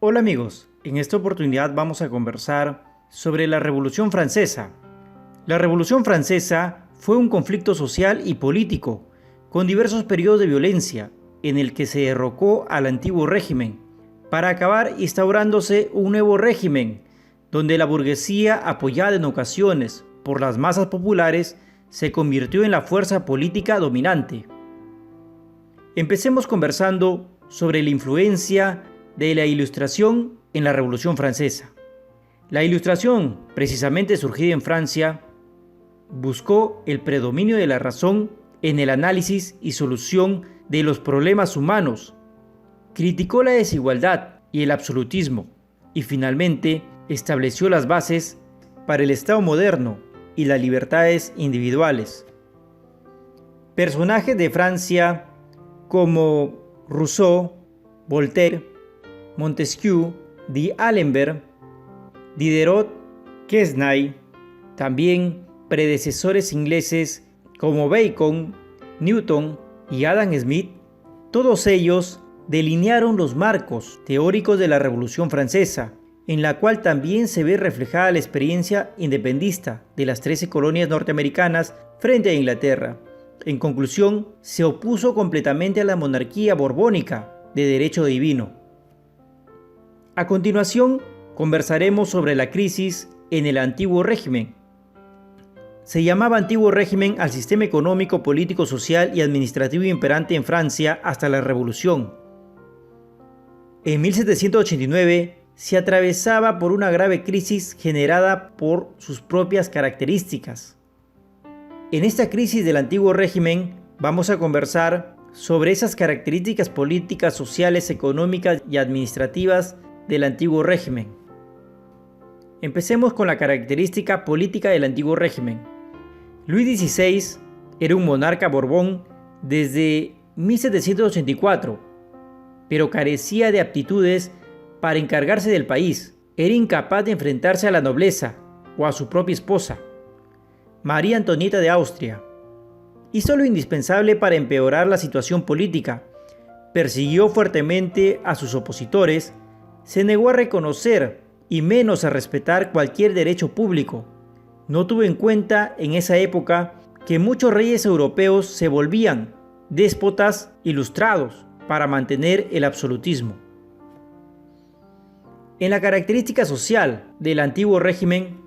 Hola amigos, en esta oportunidad vamos a conversar sobre la Revolución Francesa. La Revolución Francesa fue un conflicto social y político, con diversos periodos de violencia, en el que se derrocó al antiguo régimen, para acabar instaurándose un nuevo régimen, donde la burguesía, apoyada en ocasiones por las masas populares, se convirtió en la fuerza política dominante. Empecemos conversando sobre la influencia de la Ilustración en la Revolución Francesa. La Ilustración, precisamente surgida en Francia, buscó el predominio de la razón en el análisis y solución de los problemas humanos, criticó la desigualdad y el absolutismo y finalmente estableció las bases para el Estado moderno y las libertades individuales. Personajes de Francia como Rousseau, Voltaire, Montesquieu, D'Alembert, Diderot, Quesnay, también predecesores ingleses como Bacon, Newton y Adam Smith, todos ellos delinearon los marcos teóricos de la Revolución Francesa, en la cual también se ve reflejada la experiencia independentista de las 13 colonias norteamericanas frente a Inglaterra. En conclusión, se opuso completamente a la monarquía borbónica de derecho divino. A continuación, conversaremos sobre la crisis en el antiguo régimen. Se llamaba antiguo régimen al sistema económico, político, social y administrativo imperante en Francia hasta la Revolución. En 1789 se atravesaba por una grave crisis generada por sus propias características. En esta crisis del antiguo régimen vamos a conversar sobre esas características políticas, sociales, económicas y administrativas del antiguo régimen. Empecemos con la característica política del antiguo régimen. Luis XVI era un monarca borbón desde 1784, pero carecía de aptitudes para encargarse del país. Era incapaz de enfrentarse a la nobleza o a su propia esposa, María Antonieta de Austria. Hizo lo indispensable para empeorar la situación política, persiguió fuertemente a sus opositores, se negó a reconocer y menos a respetar cualquier derecho público. No tuvo en cuenta en esa época que muchos reyes europeos se volvían déspotas ilustrados para mantener el absolutismo. En la característica social del antiguo régimen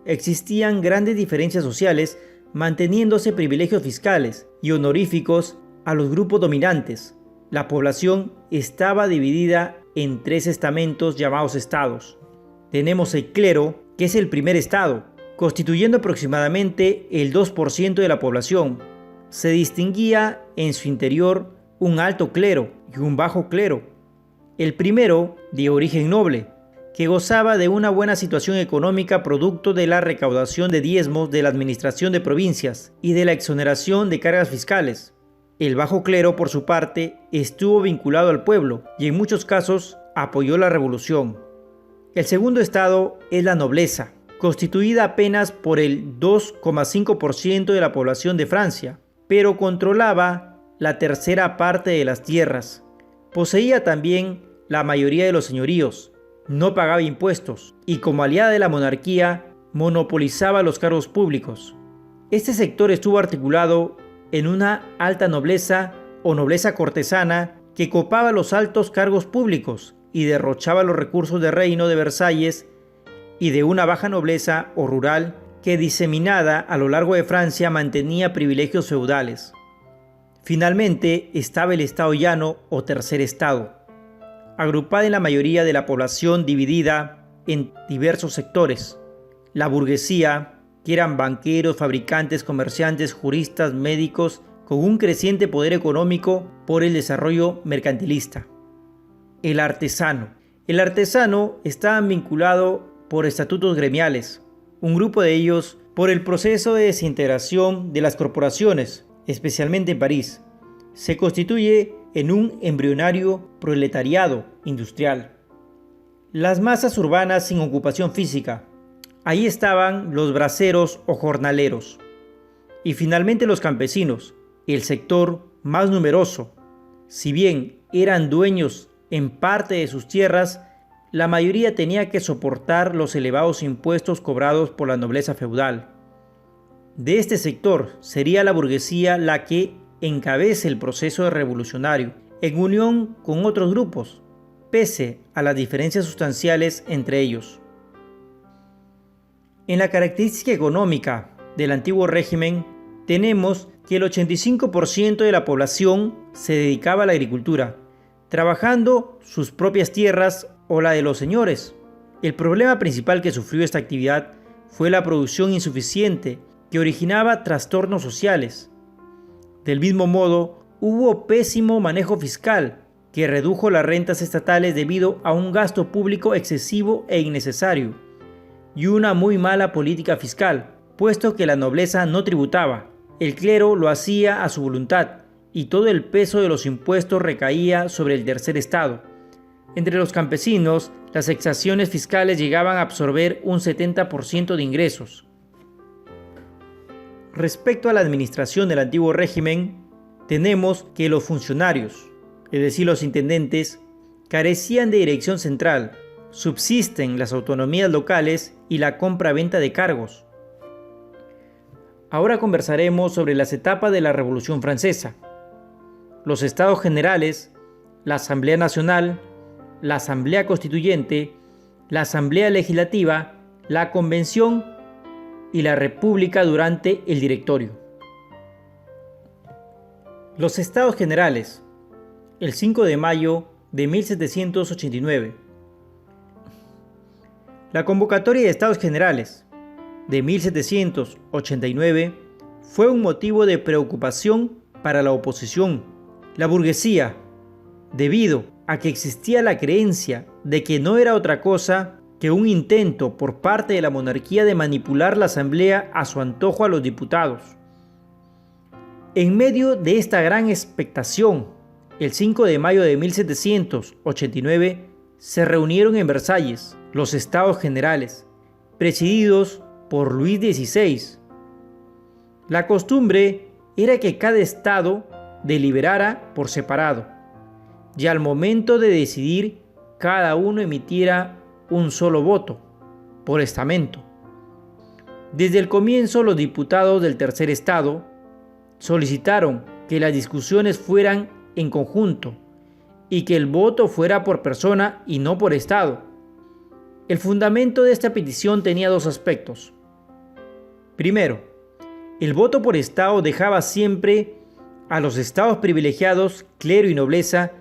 existían grandes diferencias sociales, manteniéndose privilegios fiscales y honoríficos a los grupos dominantes. La población estaba dividida en 3 estamentos llamados estados. Tenemos el clero, que es el primer estado, constituyendo aproximadamente el 2% de la población. Se distinguía en su interior un alto clero y un bajo clero. El primero, de origen noble, que gozaba de una buena situación económica producto de la recaudación de diezmos de la administración de provincias y de la exoneración de cargas fiscales. El bajo clero, por su parte, estuvo vinculado al pueblo y en muchos casos apoyó la revolución. El segundo estado es la nobleza, constituida apenas por el 2,5% de la población de Francia, pero controlaba la tercera parte de las tierras. Poseía también la mayoría de los señoríos, no pagaba impuestos y como aliada de la monarquía monopolizaba los cargos públicos. Este sector estuvo articulado en una alta nobleza o nobleza cortesana que copaba los altos cargos públicos y derrochaba los recursos del reino de Versalles, y de una baja nobleza o rural que, diseminada a lo largo de Francia, mantenía privilegios feudales. Finalmente estaba el estado llano o tercer estado, agrupada en la mayoría de la población dividida en diversos sectores. La burguesía, que eran banqueros, fabricantes, comerciantes, juristas, médicos, con un creciente poder económico por el desarrollo mercantilista. El artesano. El artesano estaba vinculado por estatutos gremiales, un grupo de ellos por el proceso de desintegración de las corporaciones, especialmente en París. Se constituye en un embrionario proletariado industrial. Las masas urbanas sin ocupación física. Ahí estaban los braceros o jornaleros. Y finalmente los campesinos, el sector más numeroso. Si bien eran dueños en parte de sus tierras, la mayoría tenía que soportar los elevados impuestos cobrados por la nobleza feudal. De este sector sería la burguesía la que encabece el proceso revolucionario, en unión con otros grupos, pese a las diferencias sustanciales entre ellos. En la característica económica del antiguo régimen, tenemos que el 85% de la población se dedicaba a la agricultura, trabajando sus propias tierras o la de los señores. El problema principal que sufrió esta actividad fue la producción insuficiente que originaba trastornos sociales. Del mismo modo, hubo pésimo manejo fiscal que redujo las rentas estatales debido a un gasto público excesivo e innecesario, y una muy mala política fiscal, puesto que la nobleza no tributaba. El clero lo hacía a su voluntad y todo el peso de los impuestos recaía sobre el tercer estado. Entre los campesinos, las exacciones fiscales llegaban a absorber un 70% de ingresos. Respecto a la administración del antiguo régimen, tenemos que los funcionarios, es decir, los intendentes, carecían de dirección central. Subsisten las autonomías locales y la compra-venta de cargos. Ahora conversaremos sobre las etapas de la Revolución Francesa. Los Estados Generales, la Asamblea Nacional, la Asamblea Constituyente, la Asamblea Legislativa, la Convención y la República durante el Directorio. Los Estados Generales, el 5 de mayo de 1789. La convocatoria de Estados Generales de 1789 fue un motivo de preocupación para la oposición. La burguesía, debido a que existía la creencia de que no era otra cosa que un intento por parte de la monarquía de manipular la asamblea a su antojo a los diputados. En medio de esta gran expectación, el 5 de mayo de 1789 se reunieron en Versalles los Estados Generales, presididos por Luis XVI. La costumbre era que cada estado deliberara por separado, y al momento de decidir, cada uno emitiera un solo voto, por estamento. Desde el comienzo, los diputados del tercer estado solicitaron que las discusiones fueran en conjunto y que el voto fuera por persona y no por estado. El fundamento de esta petición tenía dos aspectos. Primero, el voto por estado dejaba siempre a los estados privilegiados, clero y nobleza,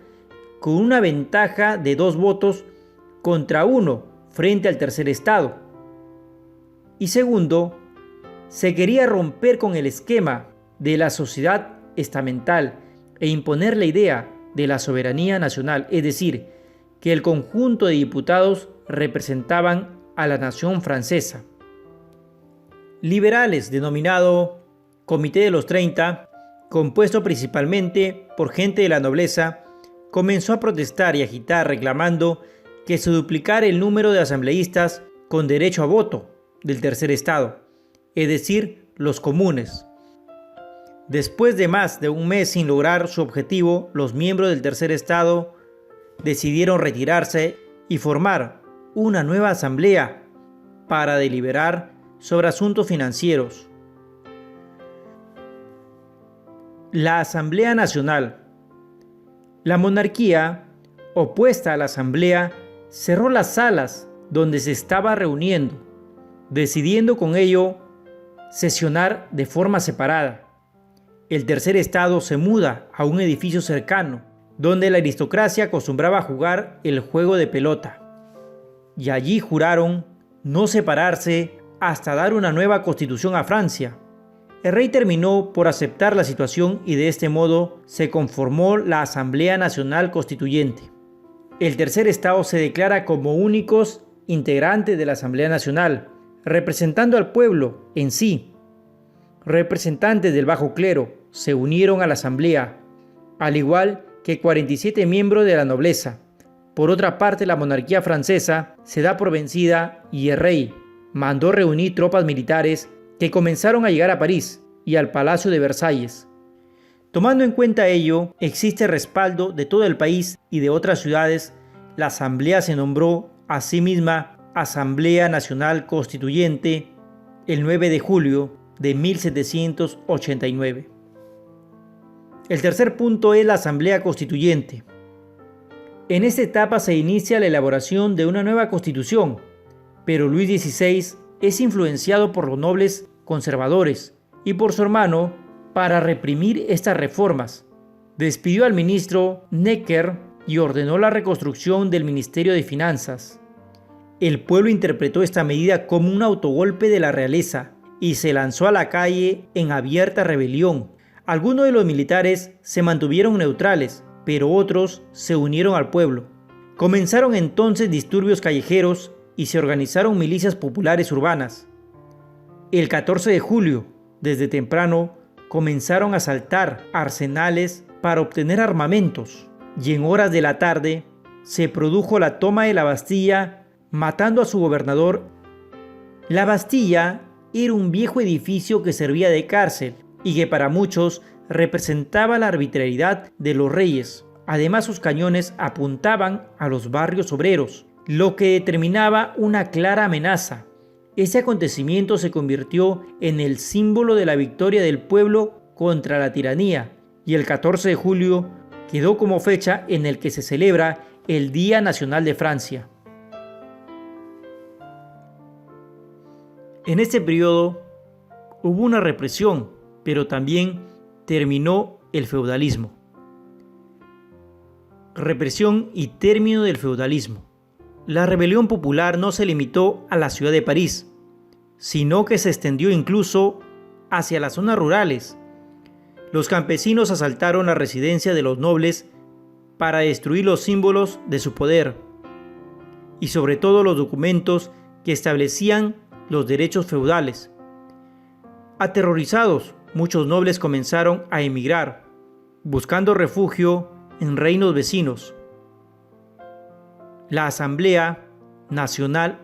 con una ventaja de 2 votos contra 1 frente al tercer estado. Y segundo, se quería romper con el esquema de la sociedad estamental e imponer la idea de la soberanía nacional, es decir, que el conjunto de diputados representaban a la nación francesa. Liberales, denominado Comité de los 30, compuesto principalmente por gente de la nobleza, comenzó a protestar y agitar reclamando que se duplicara el número de asambleístas con derecho a voto del tercer estado, es decir, los comunes. Después de más de un mes sin lograr su objetivo, los miembros del tercer estado decidieron retirarse y formar una nueva asamblea para deliberar sobre asuntos financieros. La Asamblea Nacional. La monarquía, opuesta a la asamblea, cerró las salas donde se estaba reuniendo, decidiendo con ello sesionar de forma separada. El tercer estado se muda a un edificio cercano, donde la aristocracia acostumbraba a jugar el juego de pelota. Y allí juraron no separarse hasta dar una nueva constitución a Francia. El rey terminó por aceptar la situación y de este modo se conformó la Asamblea Nacional Constituyente. El tercer estado se declara como únicos integrantes de la Asamblea Nacional, representando al pueblo en sí. Representantes del bajo clero se unieron a la asamblea, al igual que 47 miembros de la nobleza. Por otra parte, la monarquía francesa se da por vencida y el rey mandó reunir tropas militares que comenzaron a llegar a París y al Palacio de Versalles. Tomando en cuenta ello, existe respaldo de todo el país y de otras ciudades. La asamblea se nombró a sí misma Asamblea Nacional Constituyente el 9 de julio de 1789. El tercer punto es la Asamblea Constituyente. En esta etapa se inicia la elaboración de una nueva constitución, pero Luis XVI es influenciado por los nobles conservadores y por su hermano para reprimir estas reformas. Despidió al ministro Necker y ordenó la reconstrucción del Ministerio de Finanzas. El pueblo interpretó esta medida como un autogolpe de la realeza y se lanzó a la calle en abierta rebelión. Algunos de los militares se mantuvieron neutrales, pero otros se unieron al pueblo. Comenzaron entonces disturbios callejeros y se organizaron milicias populares urbanas. El 14 de julio, desde temprano, comenzaron a asaltar arsenales para obtener armamentos, y en horas de la tarde se produjo la toma de la Bastilla, matando a su gobernador. La Bastilla era un viejo edificio que servía de cárcel y que para muchos representaba la arbitrariedad de los reyes. Además, sus cañones apuntaban a los barrios obreros, lo que determinaba una clara amenaza. Ese acontecimiento se convirtió en el símbolo de la victoria del pueblo contra la tiranía, y el 14 de julio quedó como fecha en el que se celebra el Día Nacional de Francia. En este periodo hubo una represión, pero también terminó el feudalismo. Represión y término del feudalismo. La rebelión popular no se limitó a la ciudad de París, sino que se extendió incluso hacia las zonas rurales. Los campesinos asaltaron la residencia de los nobles para destruir los símbolos de su poder y sobre todo los documentos que establecían los derechos feudales. Aterrorizados, muchos nobles comenzaron a emigrar, buscando refugio en reinos vecinos. La Asamblea Nacional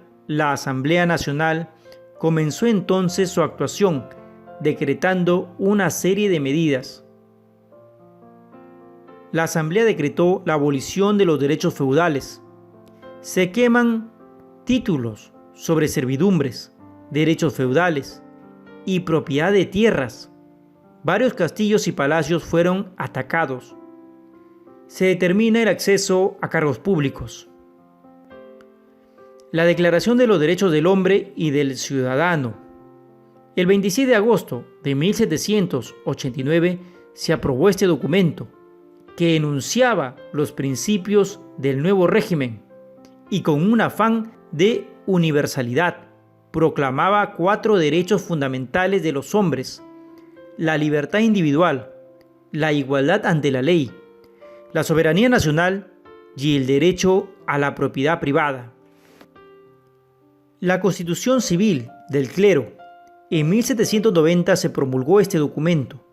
comenzó entonces su actuación, decretando una serie de medidas. La Asamblea decretó la abolición de los derechos feudales. Se queman títulos sobre servidumbres, derechos feudales y propiedad de tierras. Varios castillos y palacios fueron atacados. Se determina el acceso a cargos públicos. La Declaración de los Derechos del Hombre y del Ciudadano. El 26 de agosto de 1789 se aprobó este documento, que enunciaba los principios del nuevo régimen y con un afán de universalidad proclamaba 4 derechos fundamentales de los hombres: la libertad individual, la igualdad ante la ley, la soberanía nacional y el derecho a la propiedad privada. La Constitución Civil del Clero. En 1790 se promulgó este documento,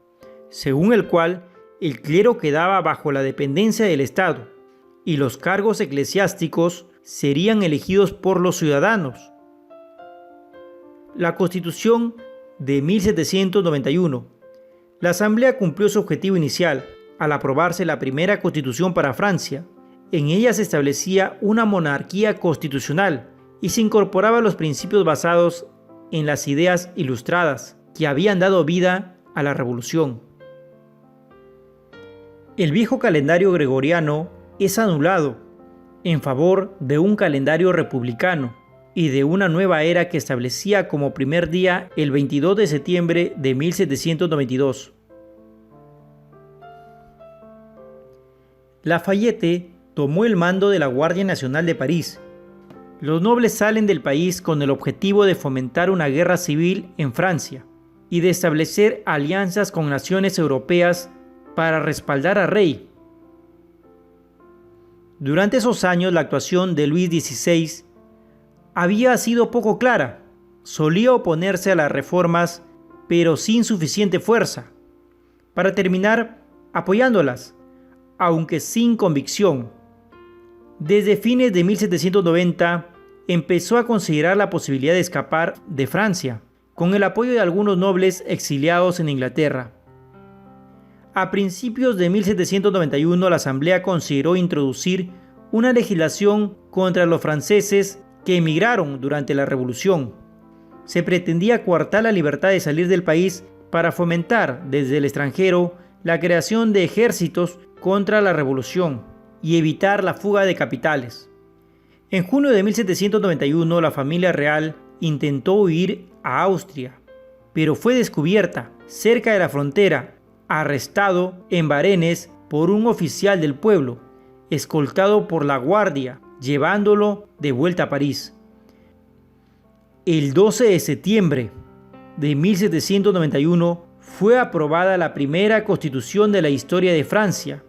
según el cual el clero quedaba bajo la dependencia del Estado y los cargos eclesiásticos serían elegidos por los ciudadanos. La Constitución de 1791. La Asamblea cumplió su objetivo inicial al aprobarse la primera Constitución para Francia. En ella se establecía una monarquía constitucional y se incorporaban los principios basados en las ideas ilustradas que habían dado vida a la Revolución. El viejo calendario gregoriano es anulado en favor de un calendario republicano y de una nueva era que establecía como primer día el 22 de septiembre de 1792. Lafayette tomó el mando de la Guardia Nacional de París. Los nobles salen del país con el objetivo de fomentar una guerra civil en Francia y de establecer alianzas con naciones europeas para respaldar al rey. Durante esos años, la actuación de Luis XVI había sido poco clara. Solía oponerse a las reformas, pero sin suficiente fuerza, para terminar apoyándolas, aunque sin convicción. Desde fines de 1790 empezó a considerar la posibilidad de escapar de Francia, con el apoyo de algunos nobles exiliados en Inglaterra. A principios de 1791 la Asamblea consideró introducir una legislación contra los franceses que emigraron durante la Revolución. Se pretendía coartar la libertad de salir del país para fomentar desde el extranjero la creación de ejércitos contra la Revolución y evitar la fuga de capitales. En junio de 1791 la familia real intentó huir a Austria, pero fue descubierta cerca de la frontera, arrestado en Varennes por un oficial del pueblo, escoltado por la guardia, llevándolo de vuelta a París. El 12 de septiembre de 1791 fue aprobada la primera constitución de la historia de Francia.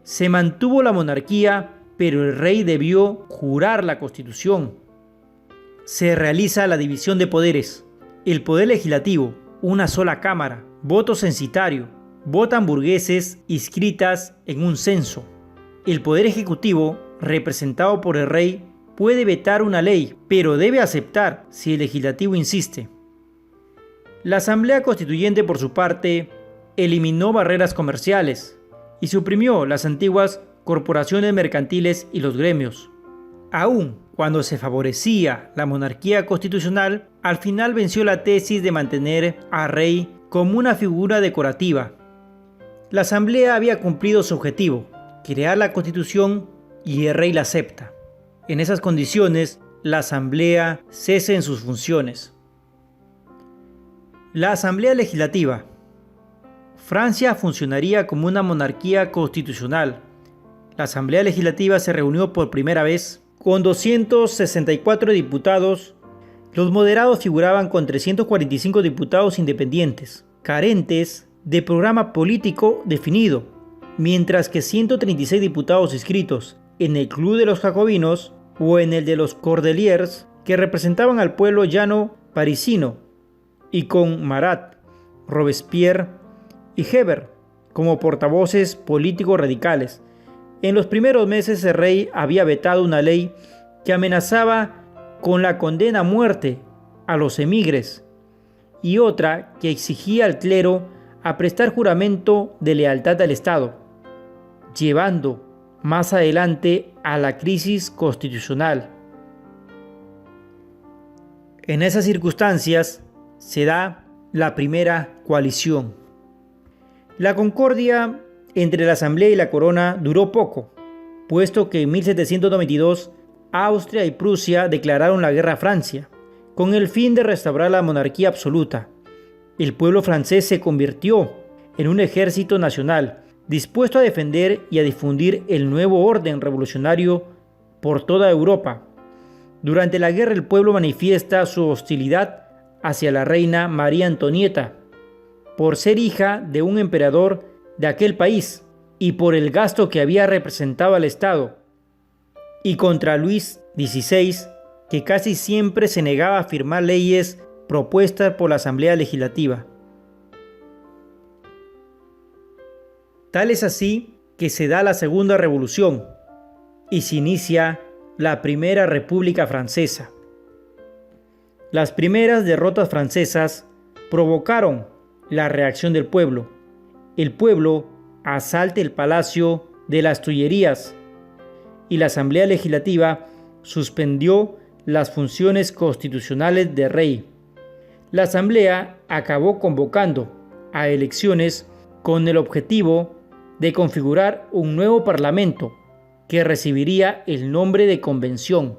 Se mantuvo la monarquía, pero el rey debió jurar la constitución. Se realiza la división de poderes. El poder legislativo, una sola cámara, voto censitario, votan burgueses inscritas en un censo. El poder ejecutivo, representado por el rey, puede vetar una ley, pero debe aceptar si el legislativo insiste. La Asamblea Constituyente, por su parte, eliminó barreras comerciales y suprimió las antiguas corporaciones mercantiles y los gremios. Aún cuando se favorecía la monarquía constitucional, al final venció la tesis de mantener al rey como una figura decorativa. La Asamblea había cumplido su objetivo, crear la Constitución, y el rey la acepta. En esas condiciones, la Asamblea cesa en sus funciones. La Asamblea Legislativa. Francia funcionaría como una monarquía constitucional. La Asamblea Legislativa se reunió por primera vez con 264 diputados. Los moderados figuraban con 345 diputados independientes, carentes de programa político definido, mientras que 136 diputados inscritos en el Club de los Jacobinos o en el de los Cordeliers, que representaban al pueblo llano parisino, y con Marat, Robespierre y Hebert como portavoces políticos radicales. En los primeros meses el rey había vetado una ley que amenazaba con la condena a muerte a los emigres y otra que exigía al clero a prestar juramento de lealtad al Estado, llevando más adelante a la crisis constitucional. En esas circunstancias se da la primera coalición. La concordia entre la Asamblea y la Corona duró poco, puesto que en 1792 Austria y Prusia declararon la guerra a Francia, con el fin de restaurar la monarquía absoluta. El pueblo francés se convirtió en un ejército nacional, dispuesto a defender y a difundir el nuevo orden revolucionario por toda Europa. Durante la guerra el pueblo manifiesta su hostilidad hacia la reina María Antonieta, por ser hija de un emperador de aquel país y por el gasto que había representado al Estado, y contra Luis XVI, que casi siempre se negaba a firmar leyes propuestas por la Asamblea Legislativa. Tal es así que se da la Segunda Revolución y se inicia la Primera República Francesa. Las primeras derrotas francesas provocaron la reacción del pueblo. El pueblo asalta el Palacio de las Tullerías y la Asamblea Legislativa suspendió las funciones constitucionales del rey. La Asamblea acabó convocando a elecciones con el objetivo de configurar un nuevo parlamento que recibiría el nombre de Convención.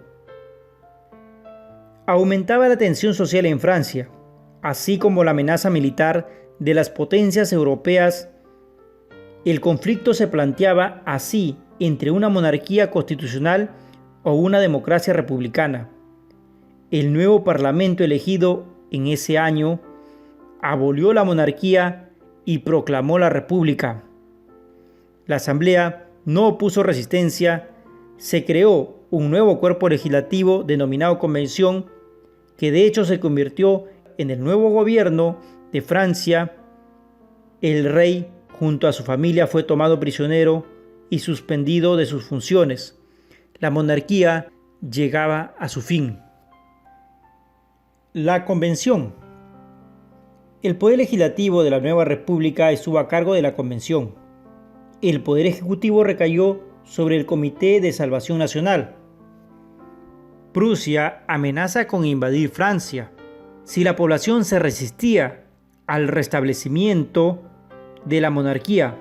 Aumentaba la tensión social en Francia, así como la amenaza militar de las potencias europeas. El conflicto se planteaba así entre una monarquía constitucional o una democracia republicana. El nuevo parlamento elegido en ese año abolió la monarquía y proclamó la república. La Asamblea no opuso resistencia, se creó un nuevo cuerpo legislativo denominado Convención, que de hecho se convirtió en el nuevo gobierno de Francia. El rey, junto a su familia, fue tomado prisionero y suspendido de sus funciones. La monarquía llegaba a su fin. La Convención. El poder legislativo de la nueva república estuvo a cargo de la Convención. El poder ejecutivo recayó sobre el Comité de Salvación Nacional. Prusia amenaza con invadir Francia si la población se resistía al restablecimiento de la monarquía.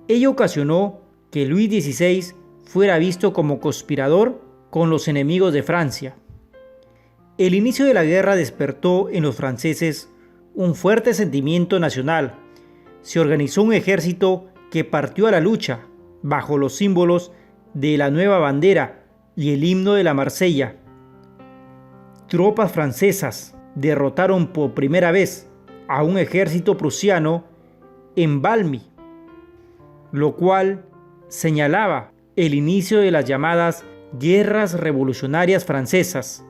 Ello ocasionó que Luis XVI fuera visto como conspirador con los enemigos de Francia. El inicio de la guerra despertó en los franceses un fuerte sentimiento nacional. Se organizó un ejército que partió a la lucha bajo los símbolos de la nueva bandera y el himno de la Marsella. Tropas francesas derrotaron por primera vez a un ejército prusiano en Valmy, lo cual señalaba el inicio de las llamadas guerras revolucionarias francesas.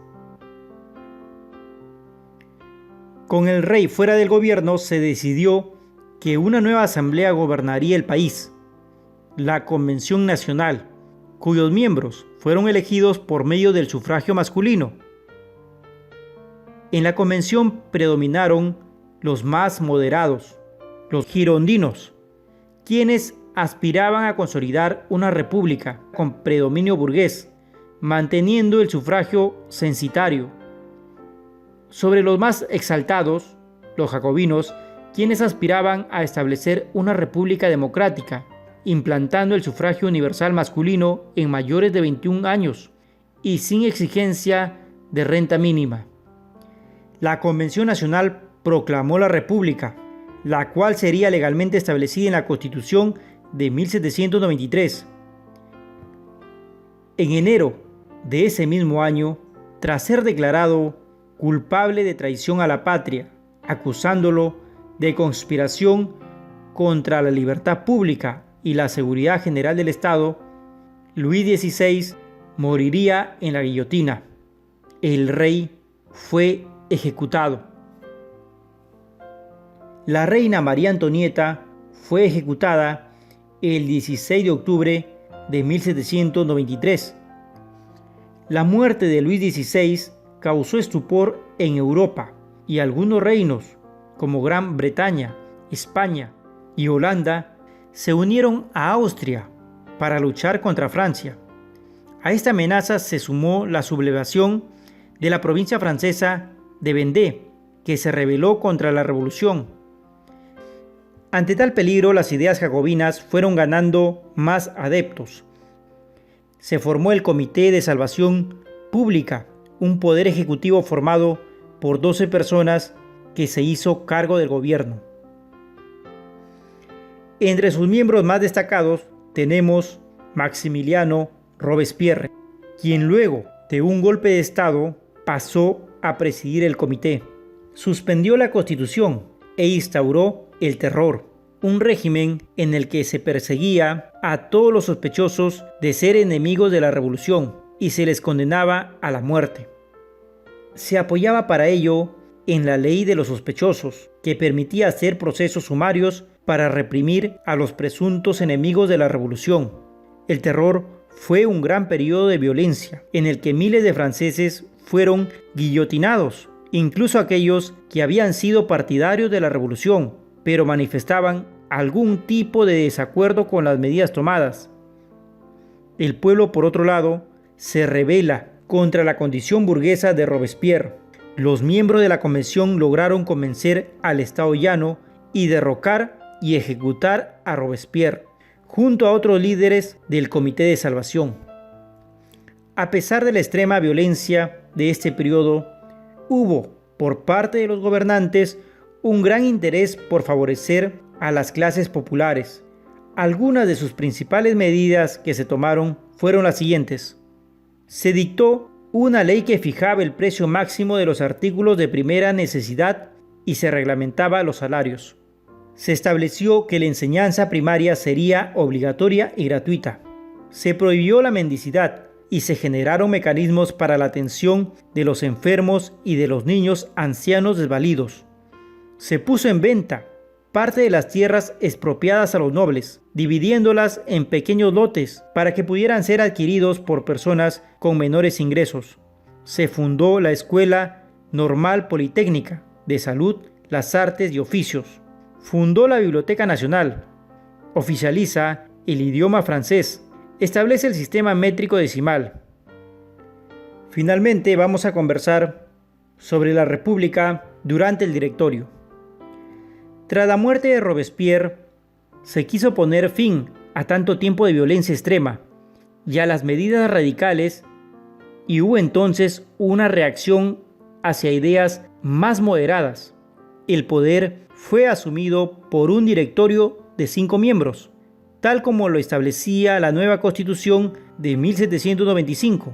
Con el rey fuera del gobierno, se decidió que una nueva asamblea gobernaría el país, la Convención Nacional, cuyos miembros fueron elegidos por medio del sufragio masculino. En la convención predominaron los más moderados, los girondinos, quienes aspiraban a consolidar una república con predominio burgués, manteniendo el sufragio censitario. Sobre los más exaltados, los jacobinos, quienes aspiraban a establecer una república democrática, implantando el sufragio universal masculino en mayores de 21 años y sin exigencia de renta mínima. La Convención Nacional proclamó la república, la cual sería legalmente establecida en la Constitución de 1793. En enero de ese mismo año, tras ser declarado culpable de traición a la patria, acusándolo de conspiración contra la libertad pública y la seguridad general del Estado, Luis XVI moriría en la guillotina. El rey fue ejecutado. La reina María Antonieta fue ejecutada el 16 de octubre de 1793. La muerte de Luis XVI causó estupor en Europa y algunos reinos, como Gran Bretaña, España y Holanda, se unieron a Austria para luchar contra Francia. A esta amenaza se sumó la sublevación de la provincia francesa de Vendée, que se rebeló contra la revolución. Ante tal peligro, las ideas jacobinas fueron ganando más adeptos. Se formó el Comité de Salvación Pública, un poder ejecutivo formado por 12 personas que se hizo cargo del gobierno. Entre sus miembros más destacados tenemos Maximiliano Robespierre, quien luego de un golpe de Estado pasó a presidir el comité. Suspendió la Constitución e instauró el terror, un régimen en el que se perseguía a todos los sospechosos de ser enemigos de la revolución y se les condenaba a la muerte. Se apoyaba para ello en la ley de los sospechosos, que permitía hacer procesos sumarios para reprimir a los presuntos enemigos de la revolución. El terror fue un gran periodo de violencia en el que miles de franceses fueron guillotinados, incluso aquellos que habían sido partidarios de la revolución, pero manifestaban algún tipo de desacuerdo con las medidas tomadas. El pueblo, por otro lado, se rebela contra la condición burguesa de Robespierre. Los miembros de la convención lograron convencer al Estado llano y derrocar y ejecutar a Robespierre, junto a otros líderes del Comité de Salvación. A pesar de la extrema violencia de este periodo, hubo, por parte de los gobernantes, un gran interés por favorecer a las clases populares. Algunas de sus principales medidas que se tomaron fueron las siguientes. Se dictó una ley que fijaba el precio máximo de los artículos de primera necesidad y se reglamentaba los salarios. Se estableció que la enseñanza primaria sería obligatoria y gratuita. Se prohibió la mendicidad y se generaron mecanismos para la atención de los enfermos y de los niños ancianos desvalidos. Se puso en venta parte de las tierras expropiadas a los nobles, dividiéndolas en pequeños lotes para que pudieran ser adquiridos por personas con menores ingresos. Se fundó la Escuela Normal Politécnica de Salud, las Artes y Oficios. Fundó la Biblioteca Nacional. Oficializa el idioma francés establece el sistema métrico decimal. Finalmente vamos a conversar sobre la República durante el Directorio. Tras la muerte de Robespierre, se quiso poner fin a tanto tiempo de violencia extrema y a las medidas radicales, y hubo entonces una reacción hacia ideas más moderadas. El poder fue asumido por un directorio de 5 miembros, tal como lo establecía la nueva Constitución de 1795,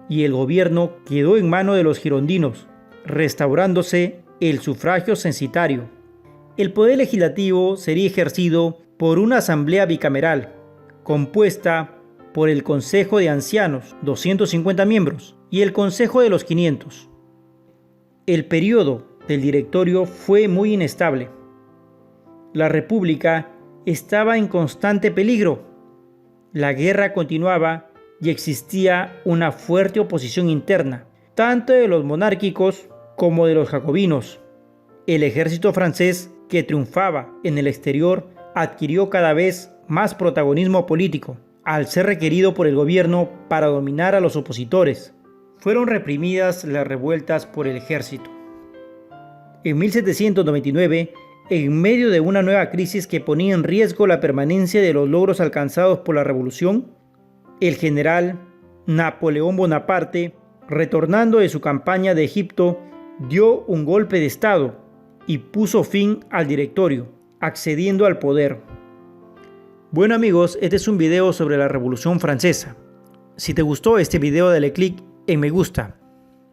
y el gobierno quedó en manos de los girondinos, restaurándose el sufragio censitario. El poder legislativo sería ejercido por una asamblea bicameral, compuesta por el Consejo de Ancianos, 250 miembros, y el Consejo de los 500. El periodo del directorio fue muy inestable. La República estaba en constante peligro. La guerra continuaba y existía una fuerte oposición interna, tanto de los monárquicos como de los jacobinos. El ejército francés, que triunfaba en el exterior, adquirió cada vez más protagonismo político, al ser requerido por el gobierno para dominar a los opositores. Fueron reprimidas las revueltas por el ejército. En 1799, en medio de una nueva crisis que ponía en riesgo la permanencia de los logros alcanzados por la revolución, el general Napoleón Bonaparte, retornando de su campaña de Egipto, dio un golpe de estado y puso fin al directorio, accediendo al poder. Bueno amigos, este es un video sobre la Revolución Francesa. Si te gustó este video, dale click en me gusta.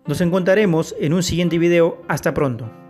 Nos encontraremos en un siguiente video. Hasta pronto.